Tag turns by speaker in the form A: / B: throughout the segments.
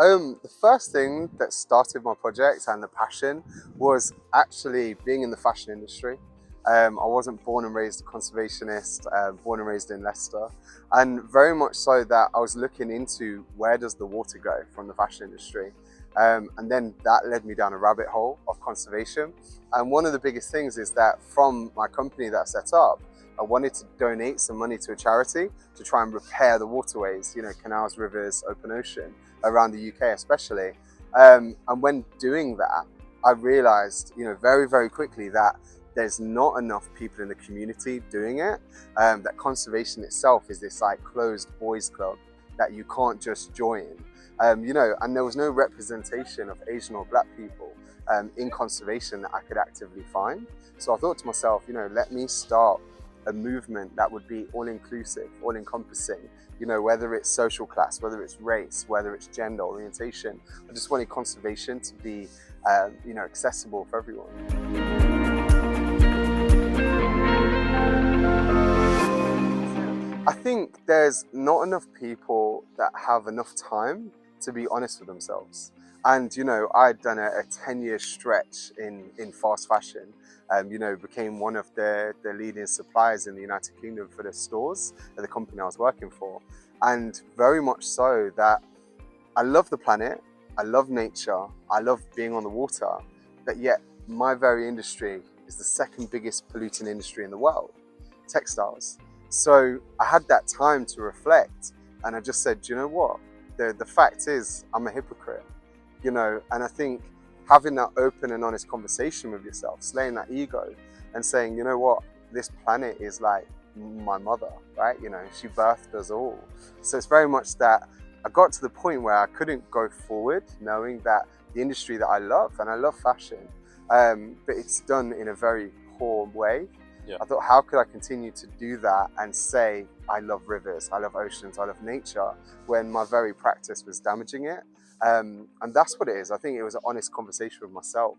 A: The first thing that started my project and the passion was actually being in the fashion industry. I wasn't born and raised a conservationist, born and raised in Leicester, and very much so that I was looking into where does the water go from the fashion industry. And then that led me down a rabbit hole of conservation. And one of the biggest things is that from my company that I set up, I wanted to donate some money to a charity to try and repair the waterways, canals, rivers, open ocean, around the UK especially. And when doing that, I realized, very, very quickly that there's not enough people in the community doing it. That conservation itself is this like closed boys club that you can't just join. And there was no representation of Asian or Black people in conservation that I could actively find. So I thought to myself, let me start a movement that would be all-inclusive, all-encompassing, whether it's social class, whether it's race, whether it's gender orientation. I just wanted conservation to be, accessible for everyone. I think there's not enough people that have enough time to be honest with themselves. And, I'd done a 10-year stretch in fast fashion, became one of the leading suppliers in the United Kingdom for the stores at the company I was working for. And very much so that I love the planet, I love nature, I love being on the water, but yet my very industry is the second biggest polluting industry in the world, textiles. So I had that time to reflect, and I just said, you know what? The fact is, I'm a hypocrite, and I think having that open and honest conversation with yourself, slaying that ego and saying, you know what, this planet is like my mother, right? She birthed us all. So it's very much that I got to the point where I couldn't go forward knowing that the industry that I love, and I love fashion, but it's done in a very poor way. Yeah. I thought, how could I continue to do that and say, I love rivers, I love oceans, I love nature, when my very practice was damaging it? And that's what it is. I think it was an honest conversation with myself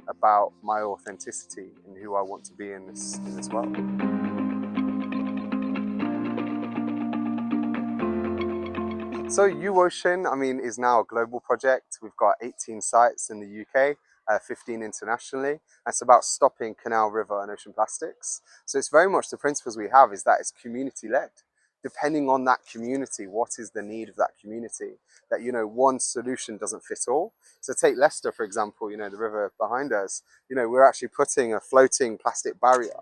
A: about my authenticity and who I want to be in this world. So Vayyu is now a global project. We've got 18 sites in the UK, 15 internationally. And it's about stopping canal, river and ocean plastics. So it's very much the principles we have is that it's community led. Depending on that community, what is the need of that community? That, one solution doesn't fit all. So take Leicester, for example, the river behind us, we're actually putting a floating plastic barrier,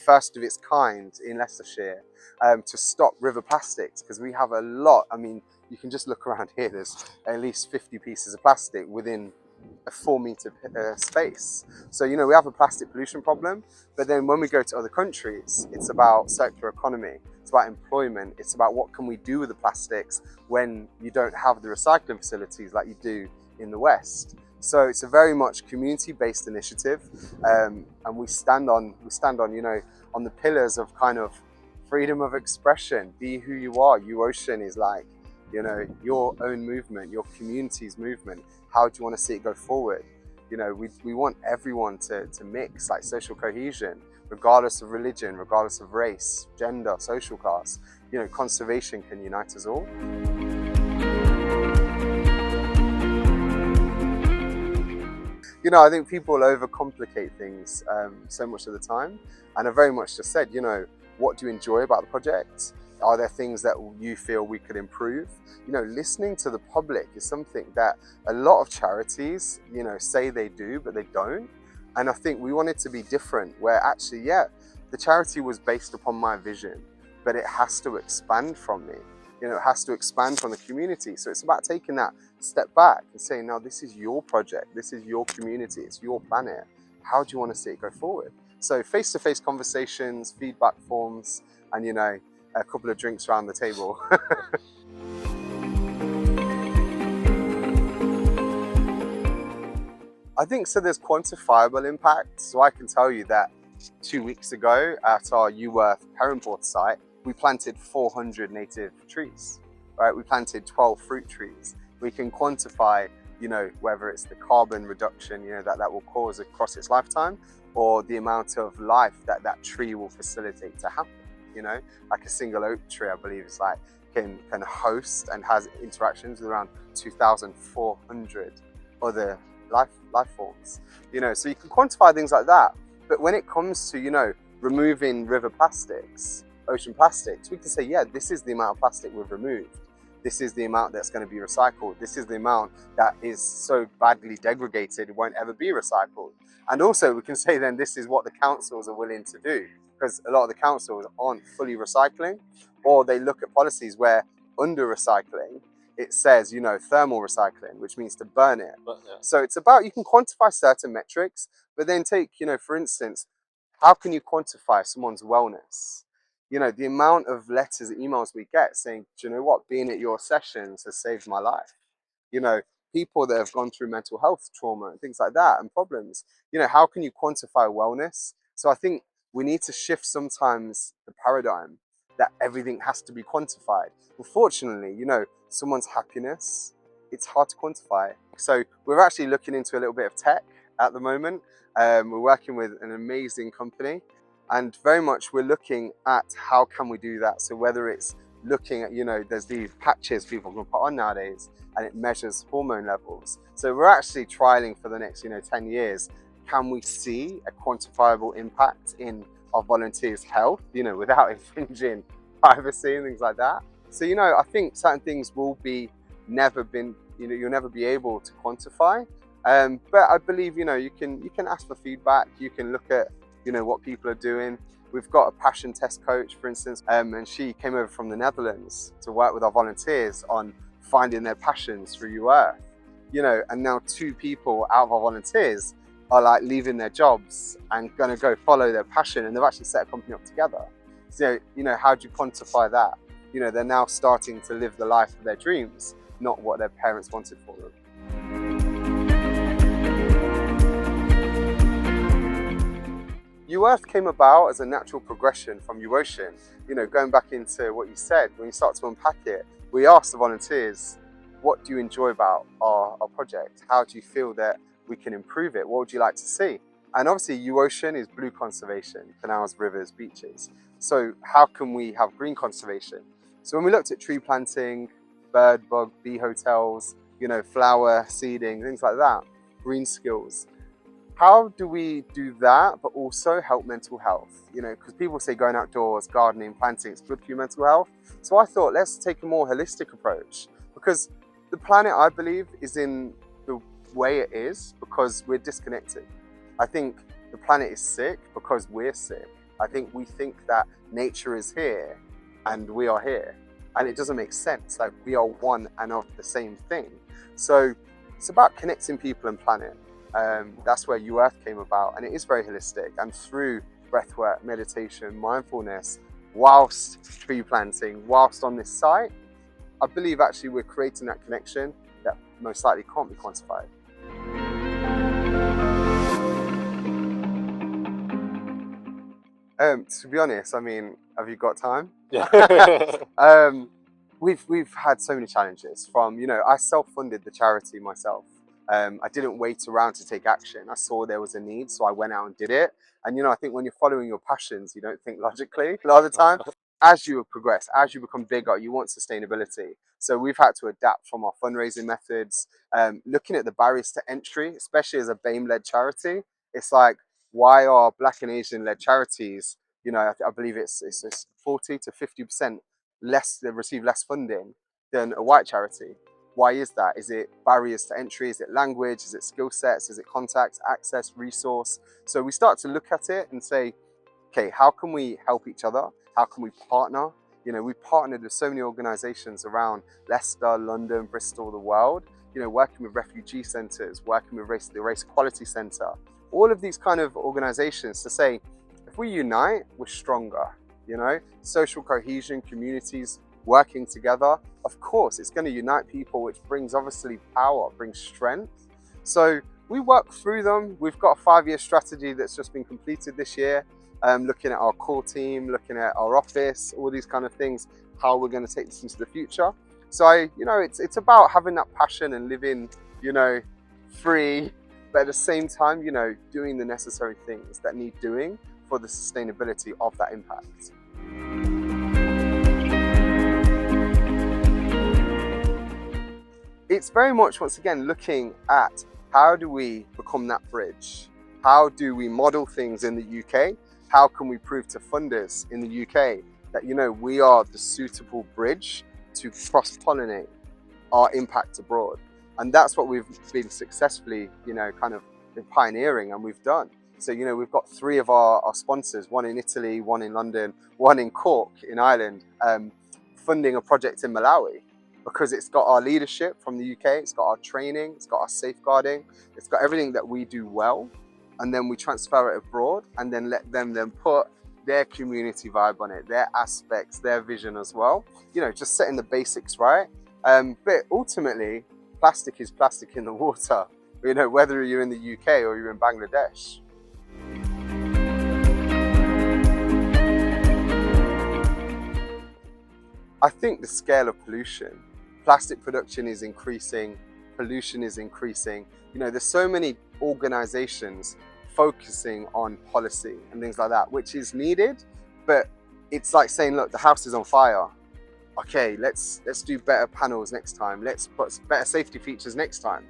A: first of its kind in Leicestershire, to stop river plastics, because we have a lot. You can just look around here, there's at least 50 pieces of plastic within a 4-meter space. So, we have a plastic pollution problem, but then when we go to other countries, it's about circular economy, it's about employment, it's about what can we do with the plastics when you don't have the recycling facilities like you do in the West. So it's a very much community-based initiative, and we stand on, on the pillars of kind of freedom of expression, be who you are. Ocean is like, your own movement, your community's movement. How do you want to see it go forward? We want everyone to mix, like social cohesion, regardless of religion, regardless of race, gender, social class. Conservation can unite us all. I think people overcomplicate things so much of the time. And I very much just said, what do you enjoy about the project? Are there things that you feel we could improve? Listening to the public is something that a lot of charities, say they do, but they don't. And I think we want it to be different, where actually, the charity was based upon my vision, but it has to expand from me. It has to expand from the community. So it's about taking that step back and saying, no, this is your project, this is your community, it's your planet. How do you want to see it go forward? So face-to-face conversations, feedback forms, and a couple of drinks around the table. I think so there's quantifiable impact. So I can tell you that 2 weeks ago at our Uworth Perranporth site, we planted 400 native trees, right? We planted 12 fruit trees. We can quantify, whether it's the carbon reduction, that will cause across its lifetime, or the amount of life that tree will facilitate to happen. Like a single oak tree, I believe it's like can host and has interactions with around 2,400 other life forms. So you can quantify things like that. But when it comes to, removing river plastics, ocean plastics, we can say, yeah, this is the amount of plastic we've removed. This is the amount that's going to be recycled. This is the amount that is so badly degraded it won't ever be recycled. And also we can say then this is what the councils are willing to do, because a lot of the councils aren't fully recycling, or they look at policies where under recycling, it says, thermal recycling, which means to burn it.
B: Yeah.
A: So it's about, you can quantify certain metrics, but then take, for instance, how can you quantify someone's wellness? The amount of letters, emails we get saying, do you know what, being at your sessions has saved my life. People that have gone through mental health trauma and things like that and problems, how can you quantify wellness? So I think we need to shift sometimes the paradigm that everything has to be quantified. Unfortunately, someone's happiness, it's hard to quantify. So we're actually looking into a little bit of tech at the moment. We're working with an amazing company, and very much we're looking at how can we do that. So whether it's looking at, there's these patches people can put on nowadays and it measures hormone levels. So we're actually trialing for the next, 10 years. Can we see a quantifiable impact in our volunteers' health, without infringing privacy and things like that? So, I think certain things will be never been, you'll never be able to quantify. But I believe, you can ask for feedback. You can look at, what people are doing. We've got a passion test coach, for instance, and she came over from the Netherlands to work with our volunteers on finding their passions through Earth. And now 2 people out of our volunteers are like leaving their jobs and going to go follow their passion, and they've actually set a company up together. So, how do you quantify that? They're now starting to live the life of their dreams, not what their parents wanted for them. Earth came about as a natural progression from Ocean. Going back into what you said, when you start to unpack it, we asked the volunteers, what do you enjoy about our project? How do you feel that we can improve it? What would you like to see? And obviously Ocean is blue conservation, canals, rivers, beaches. So how can we have green conservation? So when we looked at tree planting, bird, bug, bee hotels, flower seeding, things like that, green skills, how do we do that, but also help mental health? Because people say going outdoors, gardening, planting, it's good for your mental health. So I thought, let's take a more holistic approach, because the planet, I believe, is in the way it is because we're disconnected. I think the planet is sick because we're sick. I think we think that nature is here and we are here, and it doesn't make sense. Like, we are one and of the same thing. So it's about connecting people and planet. That's where Earth came about, and it is very holistic. And through breathwork, meditation, mindfulness, whilst tree planting, whilst on this site, I believe actually we're creating that connection that most likely can't be quantified. To be honest, have you got time?
B: Yeah.
A: We've had so many challenges from, I self-funded the charity myself. I didn't wait around to take action. I saw there was a need, so I went out and did it. And I think when you're following your passions, you don't think logically a lot of the time. As you progress, as you become bigger, you want sustainability. So we've had to adapt from our fundraising methods, looking at the barriers to entry, especially as a BAME-led charity. It's like, why are Black and Asian-led charities, I believe it's 40 to 50% less, they receive less funding than a white charity. Why is that? Is it barriers to entry? Is it language? Is it skill sets? Is it contacts, access, resource? So we start to look at it and say, okay, how can we help each other? How can we partner? We partnered with so many organizations around Leicester, London, Bristol, the world, working with refugee centers, working with the Race Equality Center, all of these kind of organizations to say, if we unite, we're stronger, social cohesion, communities working together. Of course, it's going to unite people, which brings obviously power, brings strength. So we work through them. We've got a 5-year strategy that's just been completed this year, looking at our core team, looking at our office, all these kind of things, how we're going to take this into the future. So it's about having that passion and living, free, but at the same time, doing the necessary things that need doing for the sustainability of that impact. it's very much, once again, looking at how do we become that bridge? How do we model things in the UK? How can we prove to funders in the UK that, you know, we are the suitable bridge to cross-pollinate our impact abroad? And that's what we've been successfully, you know, kind of been pioneering, and we've done. So, you know, we've got 3 of our sponsors, one in Italy, one in London, one in Cork in Ireland, funding a project in Malawi, because it's got our leadership from the UK, it's got our training, it's got our safeguarding, it's got everything that we do well, and then we transfer it abroad and then let them then put their community vibe on it, their aspects, their vision as well. You know, just setting the basics right. But ultimately, plastic is plastic in the water, you know, whether you're in the UK or you're in Bangladesh. I think the scale of pollution, plastic production is increasing, pollution is increasing. You know, there's so many organizations focusing on policy and things like that, which is needed, but it's like saying, look, the house is on fire. Okay, let's do better panels next time. Let's put better safety features next time.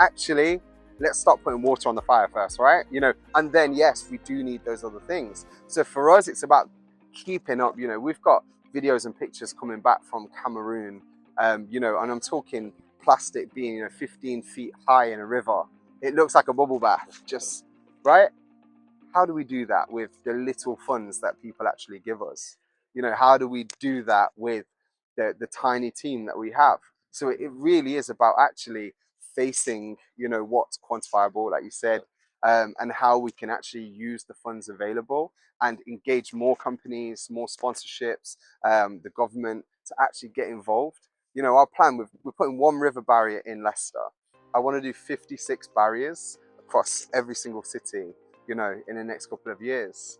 A: Actually, let's start putting water on the fire first, right? You know, and then yes, we do need those other things. So for us, it's about keeping up. You know, we've got videos and pictures coming back from Cameroon, you know, and I'm talking plastic being, you know, 15 feet high in a river. It looks like a bubble bath, just, right? How do we do that with the little funds that people actually give us? You know, how do we do that with the tiny team that we have? So it really is about actually facing, you know, what's quantifiable, like you said, and how we can actually use the funds available and engage more companies, more sponsorships, the government to actually get involved. You know, our plan, we're putting 1 river barrier in Leicester. I want to do 56 barriers across every single city, you know, in the next couple of years.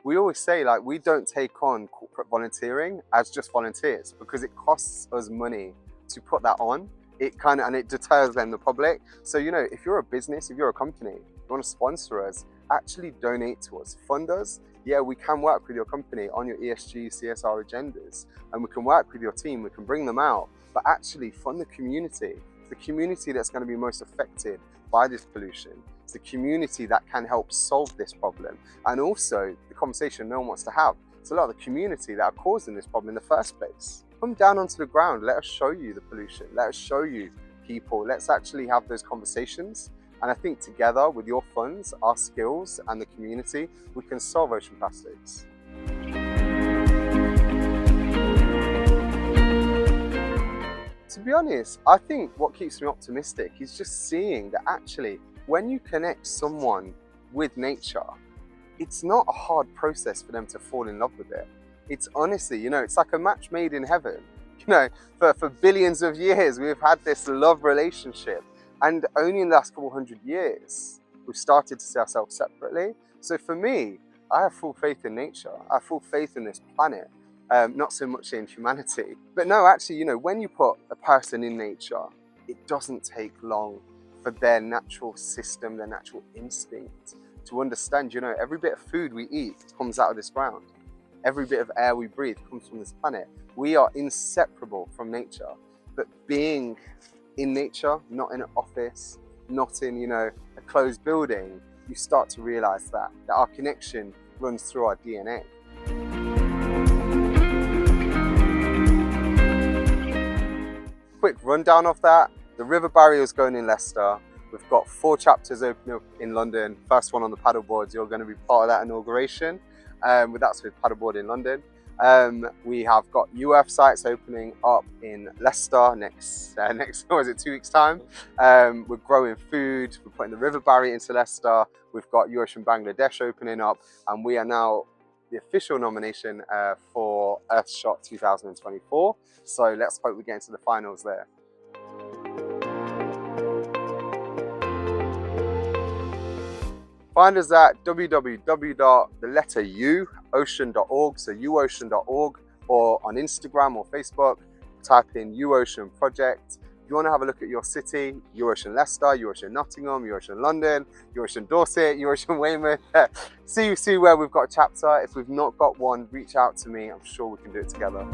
A: We always say, like, we don't take on corporate volunteering as just volunteers because it costs us money to put that on. It kind of, and it deters then the public. So, you know, if you're a business, if you're a company, you want to sponsor us, actually donate to us, fund us. Yeah, we can work with your company on your ESG, CSR agendas, and we can work with your team, we can bring them out, but actually fund the community. It's the community that's going to be most affected by this pollution. It's the community that can help solve this problem. And also the conversation no one wants to have. It's a lot of the community that are causing this problem in the first place. Come down onto the ground, let us show you the pollution, let us show you people, let's actually have those conversations. And I think together with your funds, our skills and the community, we can solve ocean plastics. To be honest, I think what keeps me optimistic is just seeing that actually when you connect someone with nature, it's not a hard process for them to fall in love with it. It's honestly, you know, it's like a match made in heaven. You know, for billions of years, we've had this love relationship. And only in the last couple hundred years, we've started to see ourselves separately. So for me, I have full faith in nature. I have full faith in this planet, not so much in humanity. But no, actually, you know, when you put a person in nature, it doesn't take long for their natural system, their natural instinct to understand, you know, every bit of food we eat comes out of this ground. Every bit of air we breathe comes from this planet. We are inseparable from nature. But being in nature, not in an office, not in, you know, a closed building, you start to realize that our connection runs through our DNA. Quick rundown of that. The river barrier is going in Leicester. We've got 4 chapters opening up in London. First one on the paddleboards. You're going to be part of that inauguration. That's with Paddleboard in London. We have got UF sites opening up in Leicester next what is it, 2 weeks time. We're growing food, we're putting the river barrier into Leicester. We've got Ocean Bangladesh opening up, and we are now the official nomination for Earthshot 2024. So let's hope we get into the finals there. Find us at www.ocean.org, so uocean.org, or on Instagram or Facebook, type in UOcean Project. If you want to have a look at your city, Your Ocean Leicester, Your Ocean Nottingham, Your Ocean London, Your Ocean Dorset, Your Ocean Weymouth, see where we've got a chapter. If we've not got one, reach out to me. I'm sure we can do it together.